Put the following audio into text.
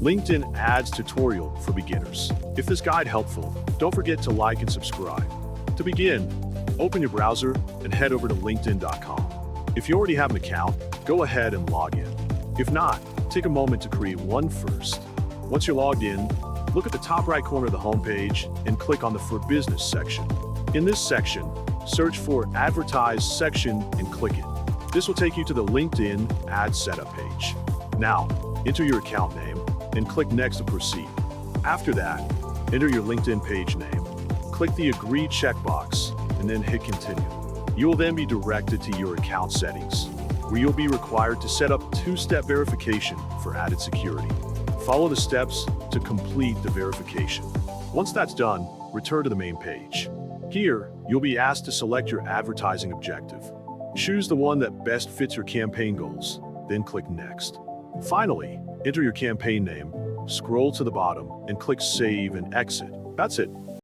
LinkedIn Ads Tutorial for Beginners. If this guide helpful, don't forget to like and subscribe. To begin, open your browser and head over to LinkedIn.com. If you already have an account, go ahead and log in. If not, take a moment to create one first. Once you're logged in, look at the top right corner of the homepage and click on the For Business section. In this section, search for Advertise section and click it. This will take you to the LinkedIn Ad Setup page. Now, enter your account name and click Next to proceed. After that, enter your LinkedIn page name. Click the Agree checkbox and then hit Continue. You will then be directed to your account settings, where you'll be required to set up two-step verification for added security. Follow the steps to complete the verification. Once that's done, return to the main page. Here, you'll be asked to select your advertising objective. Choose the one that best fits your campaign goals, then click Next. Finally, enter your campaign name, scroll to the bottom, and click Save and Exit. That's it.